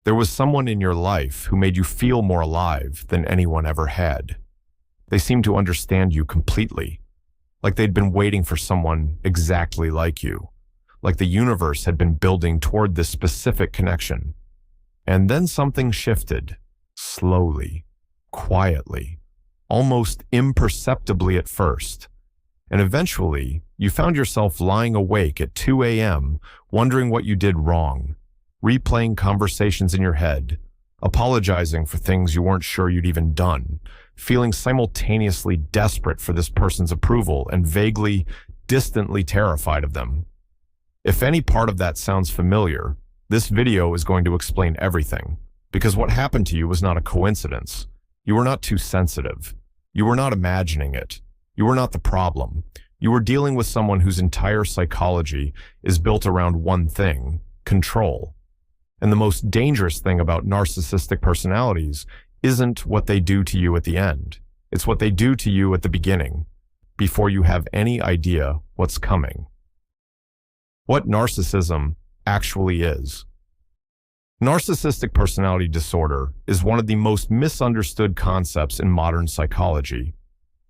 There was someone in your life who made you feel more alive than anyone ever had. They seemed to understand you completely, like they'd been waiting for someone exactly like you, like the universe had been building toward this specific connection. And then something shifted, slowly, quietly, almost imperceptibly at first. And eventually, you found yourself lying awake at 2 a.m., wondering what you did wrong, replaying conversations in your head, apologizing for things you weren't sure you'd even done, feeling simultaneously desperate for this person's approval and vaguely, distantly terrified of them. If any part of that sounds familiar, this video is going to explain everything, because what happened to you was not a coincidence. You were not too sensitive. You were not imagining it. You were not the problem. You were dealing with someone whose entire psychology is built around one thing: control. And the most dangerous thing about narcissistic personalities isn't what they do to you at the end. It's what they do to you at the beginning, before you have any idea what's coming. What narcissism actually is. Narcissistic personality disorder is one of the most misunderstood concepts in modern psychology.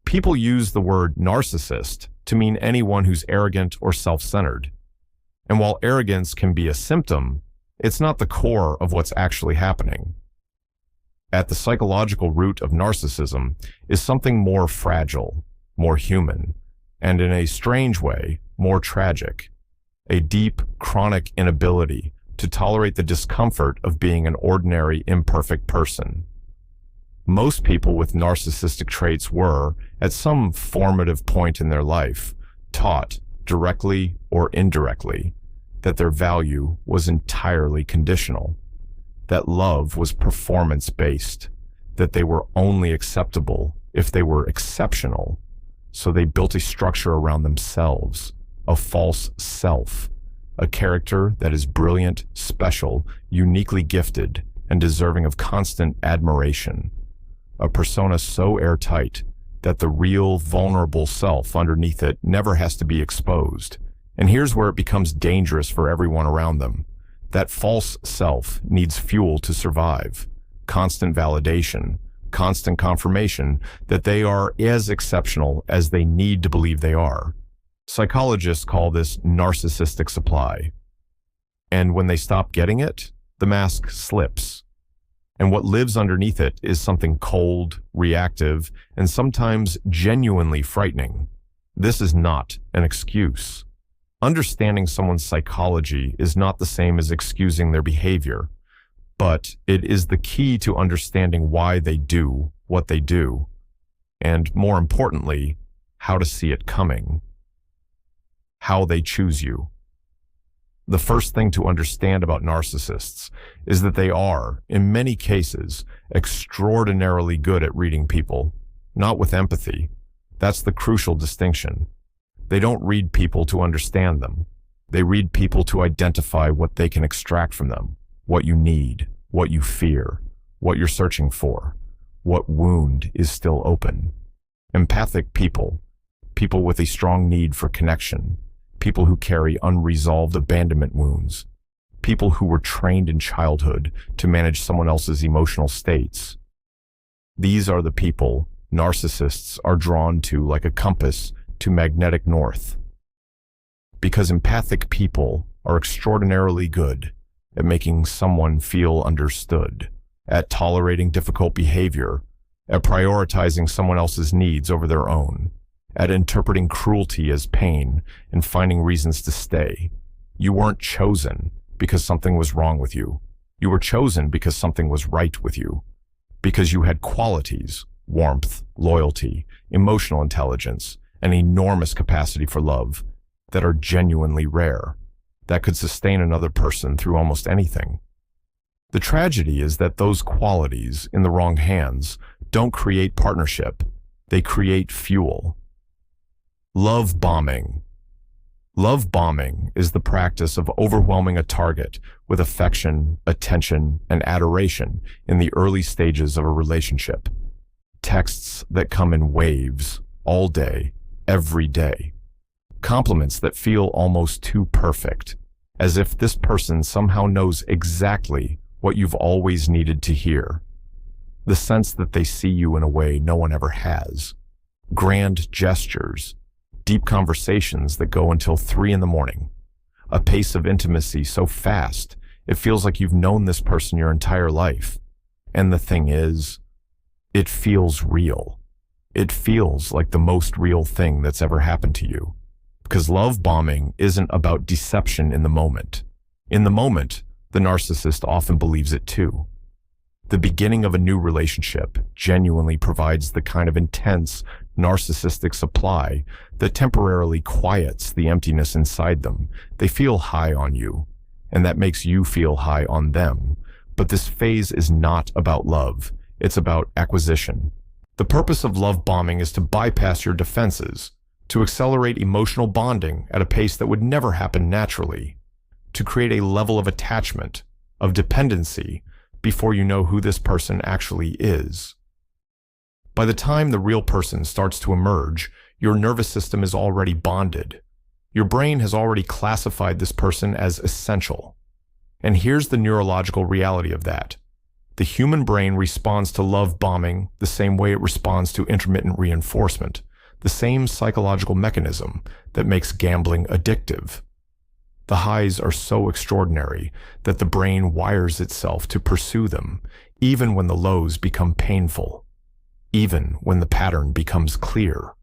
People use the word narcissist to mean anyone who's arrogant or self-centered. And while arrogance can be a symptom, it's not the core of what's actually happening. At the psychological root of narcissism is something more fragile, more human, and in a strange way, more tragic. A deep, chronic inability to tolerate the discomfort of being an ordinary, imperfect person. Most people with narcissistic traits were, at some formative point in their life, taught, directly or indirectly, that their value was entirely conditional, that love was performance-based, that they were only acceptable if they were exceptional, so they built a structure around themselves, a false self, a character that is brilliant, special, uniquely gifted, and deserving of constant admiration. A persona so airtight that the real, vulnerable self underneath it never has to be exposed. And here's where it becomes dangerous for everyone around them. That false self needs fuel to survive, constant validation, constant confirmation that they are as exceptional as they need to believe they are. Psychologists call this narcissistic supply. And when they stop getting it, the mask slips. And what lives underneath it is something cold, reactive, and sometimes genuinely frightening. This is not an excuse. Understanding someone's psychology is not the same as excusing their behavior, but it is the key to understanding why they do what they do, and more importantly, how to see it coming. How they choose you. The first thing to understand about narcissists is that they are, in many cases, extraordinarily good at reading people, not with empathy. That's the crucial distinction. They don't read people to understand them. They read people to identify what they can extract from them, what you need, what you fear, what you're searching for, what wound is still open. Empathic people, people with a strong need for connection, people who carry unresolved abandonment wounds, people who were trained in childhood to manage someone else's emotional states. These are the people narcissists are drawn to like a compass to magnetic north. Because empathic people are extraordinarily good at making someone feel understood, at tolerating difficult behavior, at prioritizing someone else's needs over their own, at interpreting cruelty as pain and finding reasons to stay. You weren't chosen because something was wrong with you. You were chosen because something was right with you. Because you had qualities, warmth, loyalty, emotional intelligence, an enormous capacity for love that are genuinely rare, that could sustain another person through almost anything. The tragedy is that those qualities in the wrong hands don't create partnership, they create fuel. Love bombing. Love bombing is the practice of overwhelming a target with affection, attention, and adoration in the early stages of a relationship. Texts that come in waves, all day, every day. Compliments that feel almost too perfect, as if this person somehow knows exactly what you've always needed to hear. The sense that they see you in a way no one ever has. Grand gestures, deep conversations that go until 3 in the morning. A pace of intimacy so fast, it feels like you've known this person your entire life. And the thing is, it feels real. It feels like the most real thing that's ever happened to you. Because love bombing isn't about deception in the moment. In the moment, the narcissist often believes it too. The beginning of a new relationship genuinely provides the kind of intense, narcissistic supply that temporarily quiets the emptiness inside them. They feel high on you, and that makes you feel high on them. But this phase is not about love. It's about acquisition. The purpose of love bombing is to bypass your defenses, to accelerate emotional bonding at a pace that would never happen naturally, to create a level of attachment, of dependency, before you know who this person actually is. By the time the real person starts to emerge, your nervous system is already bonded. Your brain has already classified this person as essential. And here's the neurological reality of that. The human brain responds to love bombing the same way it responds to intermittent reinforcement, the same psychological mechanism that makes gambling addictive. The highs are so extraordinary that the brain wires itself to pursue them, even when the lows become painful, even when the pattern becomes clear.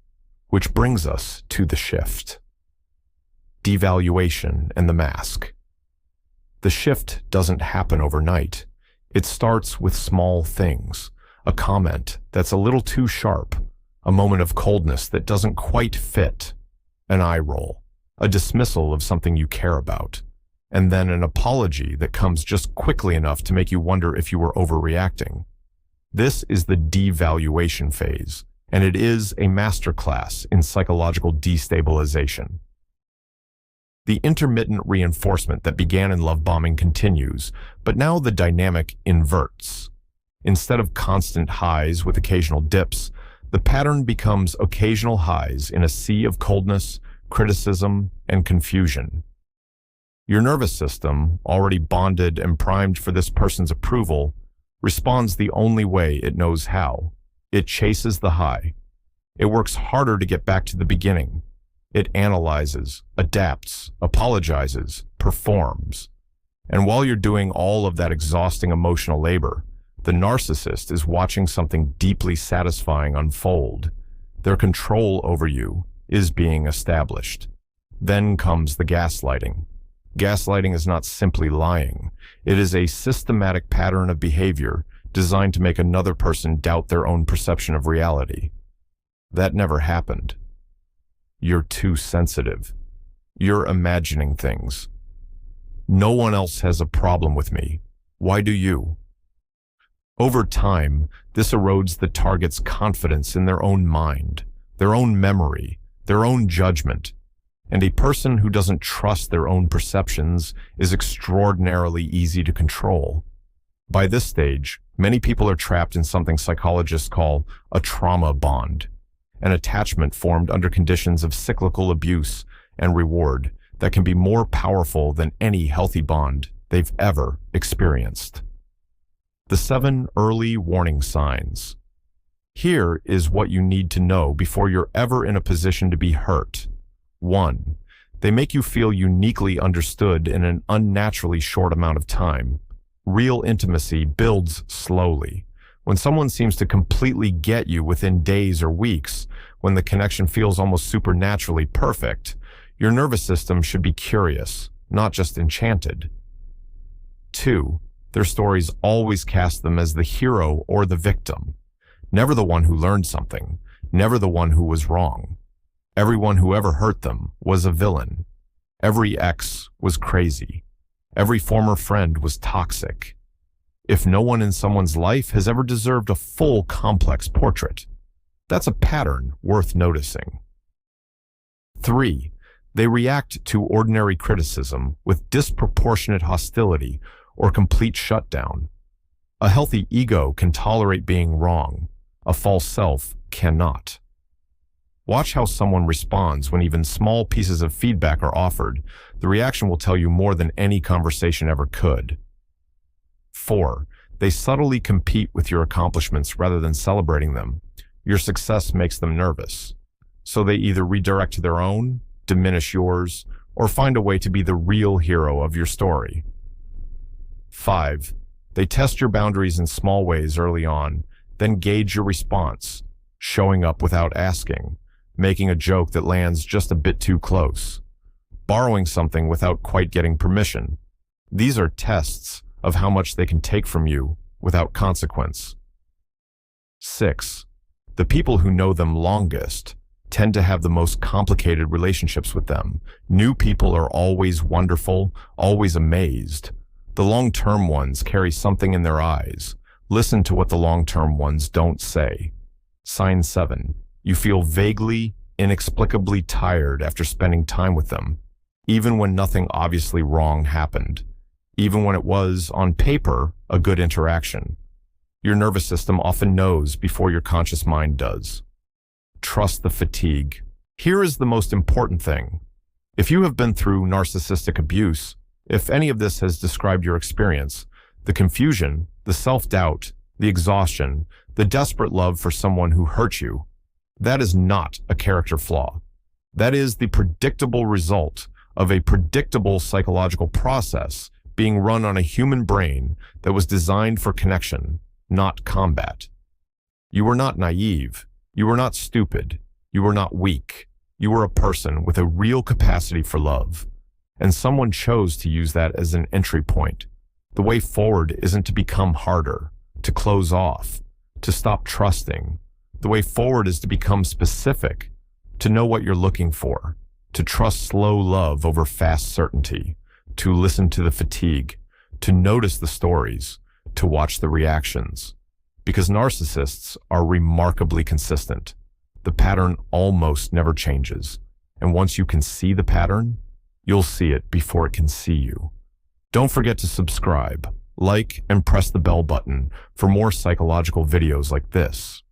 Which brings us to the shift. Devaluation and the mask. The shift doesn't happen overnight. It starts with small things, a comment that's a little too sharp, a moment of coldness that doesn't quite fit, an eye roll, a dismissal of something you care about, and then an apology that comes just quickly enough to make you wonder if you were overreacting. This is the devaluation phase, and it is a masterclass in psychological destabilization. The intermittent reinforcement that began in love bombing continues, but now the dynamic inverts. Instead of constant highs with occasional dips, the pattern becomes occasional highs in a sea of coldness, criticism, and confusion. Your nervous system, already bonded and primed for this person's approval, responds the only way it knows how. It chases the high. It works harder to get back to the beginning. It analyzes, adapts, apologizes, performs. And while you're doing all of that exhausting emotional labor, the narcissist is watching something deeply satisfying unfold. Their control over you is being established. Then comes the gaslighting. Gaslighting is not simply lying. It is a systematic pattern of behavior designed to make another person doubt their own perception of reality. That never happened. You're too sensitive. You're imagining things. No one else has a problem with me. Why do you? Over time, this erodes the target's confidence in their own mind, their own memory, their own judgment, and a person who doesn't trust their own perceptions is extraordinarily easy to control. By this stage, many people are trapped in something psychologists call a trauma bond, an attachment formed under conditions of cyclical abuse and reward that can be more powerful than any healthy bond they've ever experienced. The 7 early warning signs. Here is what you need to know before you're ever in a position to be hurt. 1. They make you feel uniquely understood in an unnaturally short amount of time. Real intimacy builds slowly. When someone seems to completely get you within days or weeks, when the connection feels almost supernaturally perfect, your nervous system should be curious, not just enchanted. 2. Their stories always cast them as the hero or the victim. Never the one who learned something, never the one who was wrong. Everyone who ever hurt them was a villain. Every ex was crazy. Every former friend was toxic. If no one in someone's life has ever deserved a full complex portrait, that's a pattern worth noticing. 3. They react to ordinary criticism with disproportionate hostility or complete shutdown. A healthy ego can tolerate being wrong. A false self cannot. Watch how someone responds when even small pieces of feedback are offered. The reaction will tell you more than any conversation ever could. 4. They subtly compete with your accomplishments rather than celebrating them. Your success makes them nervous. So they either redirect their own, diminish yours, or find a way to be the real hero of your story. 5. They test your boundaries in small ways early on, then gauge your response, showing up without asking, making a joke that lands just a bit too close, borrowing something without quite getting permission. These are tests of how much they can take from you without consequence. 6. The people who know them longest tend to have the most complicated relationships with them. New people are always wonderful, always amazed. The long-term ones carry something in their eyes. Listen to what the long-term ones don't say. Sign 7. You feel vaguely, inexplicably tired after spending time with them, even when nothing obviously wrong happened, even when it was, on paper, a good interaction. Your nervous system often knows before your conscious mind does. Trust the fatigue. Here is the most important thing. If you have been through narcissistic abuse, if any of this has described your experience, the confusion, the self-doubt, the exhaustion, the desperate love for someone who hurt you, that is not a character flaw. That is the predictable result of a predictable psychological process being run on a human brain that was designed for connection, not combat. You were not naive. You were not stupid. You were not weak. You were a person with a real capacity for love. And someone chose to use that as an entry point. The way forward isn't to become harder, to close off, to stop trusting. The way forward is to become specific, to know what you're looking for, to trust slow love over fast certainty, to listen to the fatigue, to notice the stories, to watch the reactions. Because narcissists are remarkably consistent. The pattern almost never changes. And once you can see the pattern, you'll see it before it can see you. Don't forget to subscribe, like, and press the bell button for more psychological videos like this.